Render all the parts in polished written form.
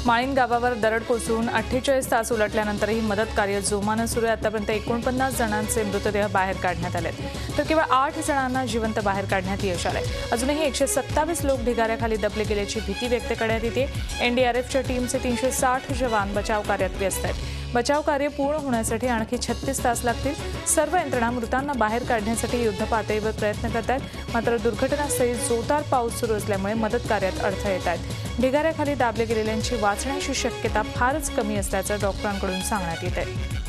माळीण गावावर दरड कोसळून 48 तास उलटल्यानंतरही मदत कार्य जोमानं सुरू आहे। आतापर्यंत 49 जणांचे मृतदेह बाहेर काढण्यात आलेत, तर केवळ 8 जणांना जिवंत बाहेर काढण्यात यश आलंय। अजूनही 127 लोक ढिगाऱ्याखाली दबले गेल्याची भीती व्यक्त करण्यात येते। एनडीआरएफच्या टीमचे 360 जवान बचाव कार्यात व्यस्त आहेत। बचाव कार्य पूर्ण होण्यासाठी आणखी 36 तास लागतील। सर्व यंत्रणा मृतांना बाहेर काढण्यासाठी युद्धपातळीवर प्रयत्न करत आहेत। मात्र दुर्घटनास्थळी जोरदार पाऊस सुरू असल्यामुळे मदत कार्यात अडथळे येत आहेत। ढिगाऱ्याखाली दाबले गेलेल्यांची वाचण्याची शक्यता फारच कमी असल्याचं डॉक्टरांकडून सांगण्यात येत आहे।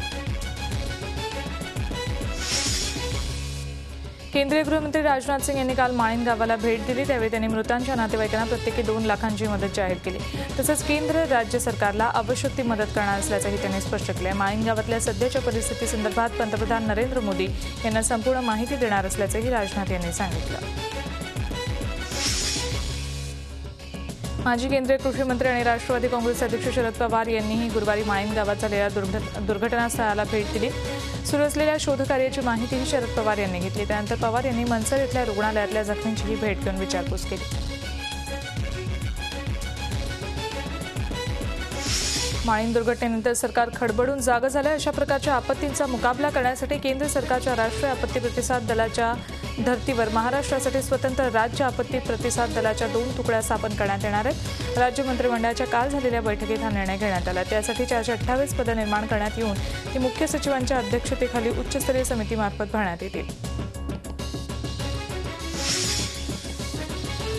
केंद्रीय गृहमंत्री राजनाथ सिंह यांनी काल माळीण गावाला भेट दिली। त्यावेळी त्यांनी मृतांच्या नातेवाईकांना प्रत्येकी 2 लाखांची मदत जाहीर केली। तसंच केंद्र राज्य सरकारला आवश्यक ती मदत करणार असल्याचंही त्यांनी स्पष्ट केलं। माळीण गावातल्या सध्याच्या परिस्थितीसंदर्भात पंतप्रधान नरेंद्र मोदी यांना संपूर्ण माहिती देणार असल्याचंही राजनाथ यांनी सांगितलं। माजी केंद्रीय कृषी मंत्री आणि राष्ट्रवादी काँग्रेस अध्यक्ष शरद पवार यांनीही गुरुवारी माळीण गावात झालेल्या दुर्घटनास्थळाला भेट दिली। सुरू असलेल्या शोधकार्याची माहितीही शरद पवार यांनी घेतली। त्यानंतर पवार यांनी मनसर इथल्या रुग्णालयातल्या जखमींचीही भेट घेऊन विचारपूस केली। माळीण दुर्घटनेनंतर सरकार खडबडून जागं झालं। अशा प्रकारच्या आपत्तींचा मुकाबला करण्यासाठी केंद्र सरकारच्या राष्ट्रीय आपत्ती प्रतिसाद दलाच्या धर्तीवर महाराष्ट्रासाठी स्वतंत्र राज्य आपत्ती प्रतिसाद दलाच्या 2 तुकड्या स्थापन करण्यात येणार आहेत। राज्य मंत्रिमंडळाच्या काल झालेल्या बैठकीत हा निर्णय घेण्यात आला। त्यासाठी 428 पदं निर्माण करण्यात येऊन ती मुख्य सचिवांच्या अध्यक्षतेखाली उच्चस्तरीय समितीमार्फत भरण्यात येतील।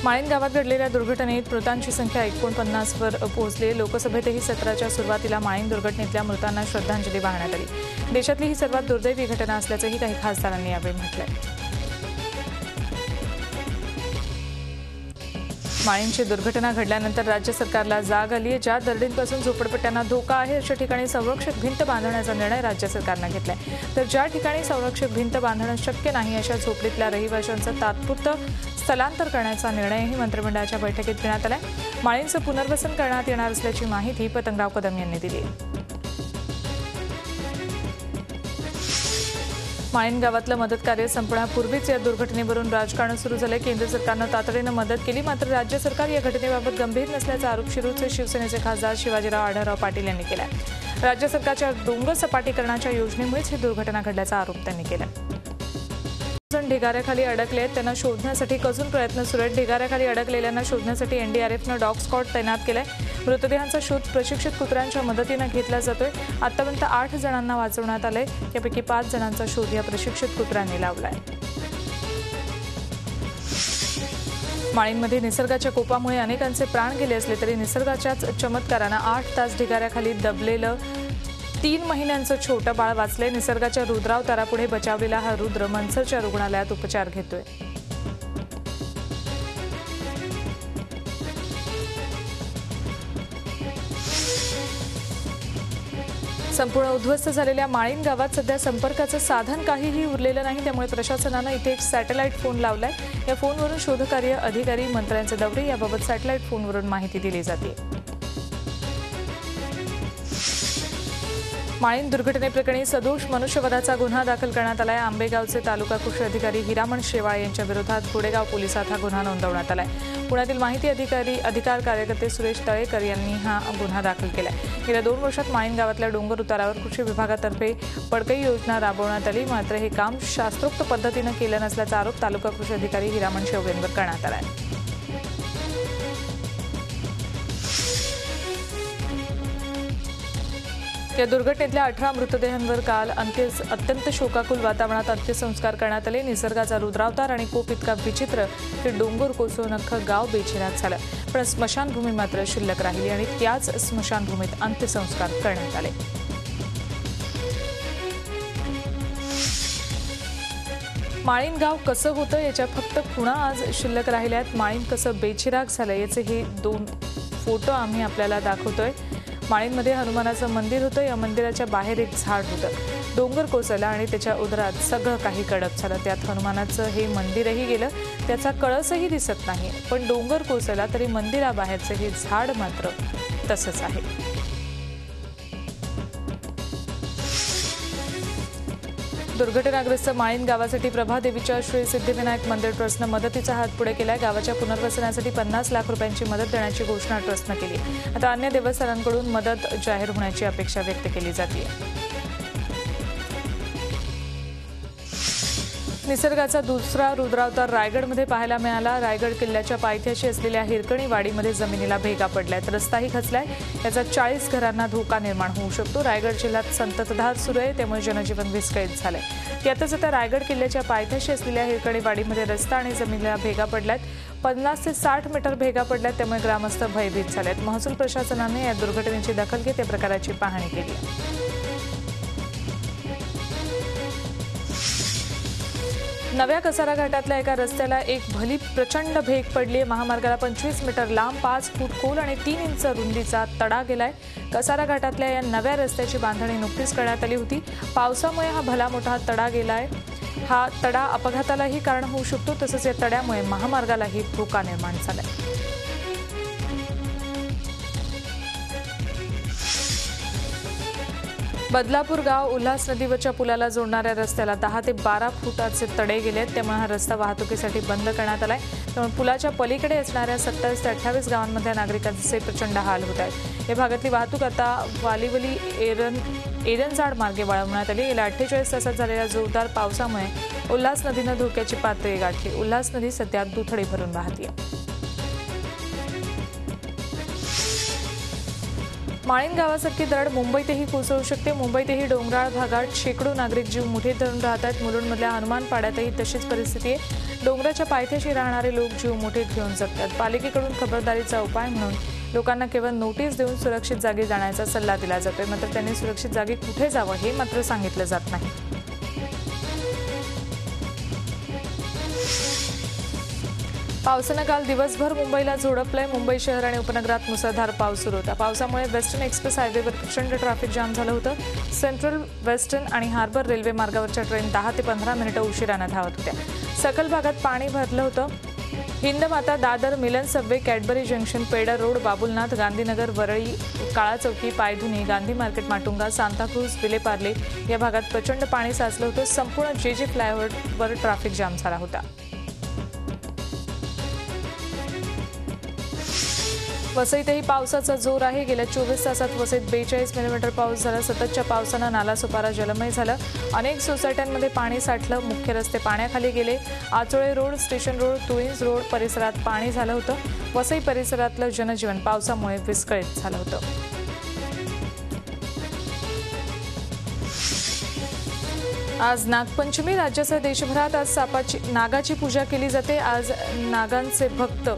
माळीण गावात घडलेल्या दुर्घटनेत मृतांची संख्या 49 वर पोहोचली। लोकसभेतही सत्राच्या सुरुवातीला माळीण दुर्घटनेतल्या मृतांना श्रद्धांजली वाहण्यात आली। देशातली ही सर्वात दुर्दैवी घटना असल्याचंही काही खासदारांनी यावेळी म्हटलंय। माळीणची दुर्घटना घडल्यानंतर राज्य सरकारला जाग आली आहे। ज्या दरडींपासून झोपडपट्ट्यांना धोका आहे अशा ठिकाणी संरक्षक भिंत बांधण्याचा निर्णय राज्य सरकारनं घेतलाय। तर ज्या ठिकाणी संरक्षक भिंत बांधणं शक्य नाही अशा झोपडीतल्या रहिवाशांचं तात्पुरतं स्थलांतर करण्याचा निर्णयही मंत्रिमंडळाच्या बैठकीत घेण्यात आलाय। माळीणचं पुनर्वसन करण्यात येणार असल्याची माहिती पतंगराव कदम यांनी दिली। माळीण गावातलं मदत कार्य संपण्यापूर्वीच या दुर्घटनेवरून राजकारण सुरू झालं। केंद्र सरकारनं तातडीनं मदत केली, मात्र राज्य सरकार या घटनेबाबत गंभीर नसल्याचा आरोप शिरूरचे शिवसेनेचे खासदार शिवाजीराव आढळराव पाटील यांनी केला। राज्य सरकारच्या डोंगर सपाटीकरणाच्या योजनेमुळेच ही दुर्घटना घडल्याचा आरोप त्यांनी केला। ढिगाऱ्याखाली अडकले आहेत, त्यांना शोधण्यासाठी कसून प्रयत्न सुरू आहेत। ढिगाऱ्याखाली अडकलेल्यांना शोधण्यासाठी एनडीआरएफनं डॉग स्क्वॉड तैनात केलाय। मृतदेहांचा शोध प्रशिक्षित कुत्र्यांच्या मदतीनं घेतला जातोय। आतापर्यंत 8 जणांना वाचवण्यात आलंय, यापैकी 5 जणांचा शोध या प्रशिक्षित कुत्र्यांनी लावलाय। माळीणमध्ये निसर्गाच्या कोपामुळे अनेकांचे प्राण गेले असले तरी निसर्गाच्याच चमत्कारानं 8 तास ढिगाऱ्याखाली दबलेलं 3 महिन्यांचं छोटं बाळ वाचलंय। निसर्गाच्या रुद्रावतारापुढे बचावलेला हा रुद्र मनसरच्या रुग्णालयात उपचार घेतोय। संपूर्ण उद्ध्वस्त झालेल्या माळीण गावात सध्या संपर्काचं साधन काहीही उरलेलं नाही। त्यामुळे प्रशासनानं इथे एक सॅटेलाइट फोन लावलाय। या फोनवरून शोधकार्य, अधिकारी, मंत्र्यांचे दौरे याबाबत सॅटेलाइट फोनवरून माहिती दिली जाते। माळीण दुर्घटनेप्रकरणी सदोष मनुष्यवधाचा गुन्हा दाखल करण्यात आलाय। आंबेगावचे तालुका कृषी अधिकारी हिरामण शेवाळे यांच्या विरोधात गोडेगाव पोलिसात हा गुन्हा नोंदवण्यात आलाय। पुण्यातील माहिती अधिकार कार्यकर्ते सुरेश तळेकर यांनी हा गुन्हा दाखल केलाय। गेल्या 2 वर्षात माळीण गावातल्या डोंगर उतारावर कृषी विभागातर्फे पडकई योजना राबवण्यात आली, मात्र हे काम शास्त्रोक्त पद्धतीनं केलं नसल्याचा आरोप तालुका कृषी अधिकारी हिरामण शेवाळे यांवर करण्यात आलाय। या दुर्घटनेतल्या 18 मृतदेहांवर काल अत्यंत शोकाकुल वातावरणात अंत्यसंस्कार करण्यात आले। निसर्गाचा रुद्रावतार आणि कोप इतका विचित्र की डोंगर कोसळून अख्खं गाव बेचिराग झालं, पण स्मशानभूमी मात्र शिल्लक राहिली आणि त्याच स्मशानभूमीत अंत्यसंस्कार करण्यात आले। माळीण गाव कसं होतं याच्या फक्त खुणा आज शिल्लक राहिल्या आहेत। माळीण कसं बेचिराग झालं याचे हे 2 फोटो आम्ही आपल्याला दाखवतोय। माळीणमध्ये हनुमानाचं मंदिर होतं। या मंदिराच्या बाहेर एक झाड होतं। डोंगर कोसळला आणि त्याच्या उदरात सगळं काही कडक झालं। त्यात हनुमानाचं हे मंदिरही गेलं, त्याचा कळसही दिसत नाही। पण डोंगर कोसळला तरी मंदिराबाहेरचं हे झाड मात्र तसंच आहे। दुर्घटनाग्रस्त माळीण गावासाठी प्रभादेवीच्या श्री सिद्धिविनायक मंदिर ट्रस्टनं मदतीचा हात पुढे केलाय। गावाच्या पुनर्वसनासाठी 50 लाख रुपयांची मदत देण्याची घोषणा ट्रस्टनं केली। आता अन्य देवस्थानांकडून मदत जाहीर होण्याची अपेक्षा व्यक्त केली जाते। निसर्गाचा दुसरा रुद्रावतार रायगडमध्ये पाहायला मिळाला। रायगड किल्ल्याच्या पायथ्याशी असलेल्या हिरकणी वाडीमध्ये जमिनीला भेगा पडल्यात, रस्ताही खचलाय। याचा 40 घरांना धोका निर्माण होऊ शकतो। रायगड जिल्ह्यात संततधार सुरू आहे, त्यामुळे जनजीवन विस्कळीत झालंय। त्यातच आता रायगड किल्ल्याच्या पायथ्याशी असलेल्या हिरकणी वाडीमध्ये रस्ता आणि जमिनीला भेगा पडल्यात। 50 ते 60 मीटर भेगा पडल्यात, त्यामुळे ग्रामस्थ भयभीत झालेत। महसूल प्रशासनाने या दुर्घटनेची दखल घेत या प्रकाराची पाहणी केली आहे। नव्या कसारा घाटातल्या एका रस्त्याला एक भली प्रचंड भेग पडली आहे। महामार्गाला 25 मीटर लांब, 5 फूट खोल आणि 3 इंच रुंदीचा तडा गेलाय। कसारा घाटातल्या या नव्या रस्त्याची बांधणी नुकतीच करण्यात आली होती। पावसामुळे हा भला मोठा तडा गेलाय। हा तडा अपघातालाही कारण होऊ शकतो, तसंच या तड्यामुळे महामार्गालाही धोका निर्माण झालाय। बदलापूर गाव उल्हास नदीवरच्या पुलाला जोडणाऱ्या रस्त्याला 10 ते 12 फुटाचे तडे गेलेत, त्यामुळे हा रस्ता वाहतुकीसाठी बंद करण्यात आलाय। त्यामुळे पुलाच्या पलीकडे असणाऱ्या 27 ते 28 गावांमध्ये नागरिकांचे प्रचंड हाल होत आहेत। या भागातली वाहतूक आता वालिवली एरनजाड मार्गे वळवण्यात आली। गेल्या 48 तासात झालेल्या जोरदार पावसामुळे उल्हास नदीनं धोक्याची पातळी गाठली। उल्हास नदी सध्या दुथडी भरून वाहतीये। माळीण गावासारखी दरड मुंबईतही कोसळू शकते। मुंबईतही डोंगराळ भागात शेकडो नागरिक जीव मुठीत धरून राहतात। मुलुंडमधल्या हनुमान पाड्यातही तशीच परिस्थिती आहे। डोंगराच्या पायथ्याशी राहणारे लोक जीव मुठीत घेऊन जगतात। पालिकेकडून खबरदारीचा उपाय म्हणून लोकांना केवळ नोटीस देऊन सुरक्षित जागी जाण्याचा सल्ला दिला जातोय, मात्र त्यांनी सुरक्षित जागी कुठे जावं हे मात्र सांगितलं जात नाही। पावसानं काल दिवसभर मुंबईला झोडपलंय। मुंबई शहर आणि उपनगरात मुसळधार पाऊस सुरू होता। पावसामुळे वेस्टर्न एक्सप्रेस हायवेवर प्रचंड ट्रॅफिक जाम झालं होतं। सेंट्रल, वेस्टर्न आणि हार्बर रेल्वे मार्गावरच्या ट्रेन 10 ते 15 मिनिटं उशिरानं धावत होत्या। सखल भागात पाणी भरलं होतं। Hindmata, Dadar, Milan subway, Cadbury junction, Peddar road, Babulnath, Gandhinagar, Worli, Kala Chowki, Pydhonie, Gandhi market, Matunga, Santacruz, Vile Parle या भागात प्रचंड पाणी साचलं होतं। संपूर्ण जेजे फ्लायओव्हरवर ट्रॅफिक जाम झाला होता। वसईतही पावसाचा जोर आहे। गेल्या 24 तासात वसईत 42 मिलीमीटर पाऊस झाला। सततच्या पावसानं नालासोपारा जलमय झालं। अनेक सोसायट्यांमध्ये पाणी साठलं। मुख्य रस्ते पाण्याखाली गेले। Achole road, station road, Tulinj road परिसरात पाणी झालं होतं। वसई परिसरातलं जनजीवन पावसामुळे विस्कळीत झालं होतं। आज नागपंचमी। राज्यासह देशभरात आज नागाची पूजा केली जाते। आज नागांचे भक्त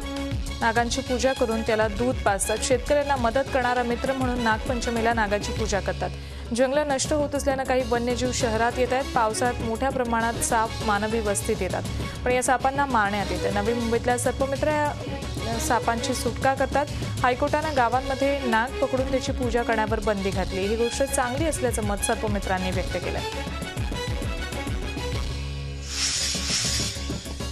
नागांची पूजा करून त्याला दूध पाजतात। शेतकऱ्यांना मदत करणारा मित्र म्हणून नागपंचमीला नागाची पूजा करतात। जंगलं नष्ट होत असल्यानं काही वन्यजीव शहरात येत आहेत। पावसाळ्यात मोठ्या प्रमाणात साप मानवी वस्तीत येतात, पण या सापांना मारण्यात येतं। नवी मुंबईतल्या सर्पमित्र या सापांची सुटका करतात। हायकोर्टानं गावांमध्ये नाग पकडून त्याची पूजा करण्यावर बंदी घातली। ही गोष्ट चांगली असल्याचं मत सर्पमित्रांनी व्यक्त केलं।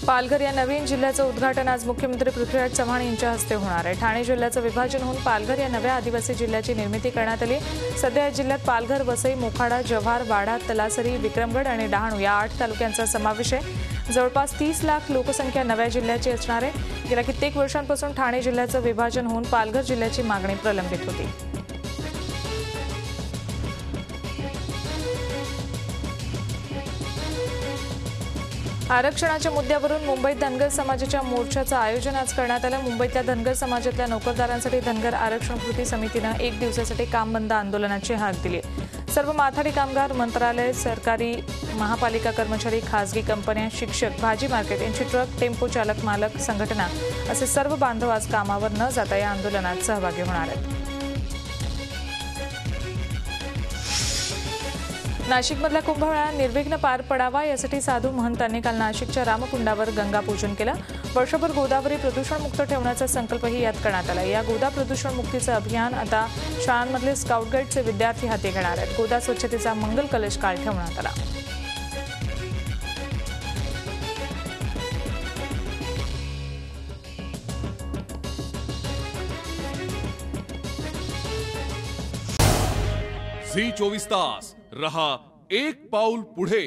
पालघर या नवीन जिल्ह्याचं उद्घाटन आज मुख्यमंत्री पृथ्वीराज चव्हाण यांच्या हस्ते होणार आहे। ठाणे जिल्ह्याचं विभाजन होऊन पालघर या नव्या आदिवासी जिल्ह्याची निर्मिती करण्यात आली। सध्या या जिल्ह्यात पालघर, वसई, मोखाडा, जव्हार, वाडा, तलासरी, विक्रमगड आणि डहाणू या 8 तालुक्यांचा समावेश आहे। जवळपास 30 लाख लोकसंख्या नव्या जिल्ह्याची असणार आहे। गेल्या कित्येक वर्षांपासून ठाणे जिल्ह्याचं विभाजन होऊन पालघर जिल्ह्याची मागणी प्रलंबित होती। आरक्षणाच्या मुद्द्यावरून मुंबईत धनगर समाजाच्या मोर्चाचं आयोजन आज करण्यात आलं। मुंबईतल्या धनगर समाजातल्या नोकरदारांसाठी धनगर आरक्षण कृती समितीनं 1 दिवसासाठी काम बंद आंदोलनाची हाक दिली। सर्व माथाडी कामगार, मंत्रालय, सरकारी, महापालिका कर्मचारी, खासगी कंपन्या, शिक्षक, भाजी मार्केट यांची ट्रक, टेम्पो चालक, मालक संघटना असे सर्व बांधव आज कामावर न जाता या आंदोलनात सहभागी होणार आहेत। नाशिकमधला कुंभमेळा निर्विघ्न पार पडावा यासाठी साधू महंतांनी काल नाशिकच्या रामकुंडावर गंगापूजन केलं। वर्षभर गोदावरी प्रदूषणमुक्त ठेवण्याचा संकल्पही यात करण्यात आला। या गोदा प्रदूषणमुक्तीचं अभियान आता शाळांमधले स्काउट गाईडचे विद्यार्थी हाती घेणार आहेत। गोदा स्वच्छतेचा मंगल कलश काल ठेवण्यात आला। झी 24 तास रहा एक पाऊल पुढे।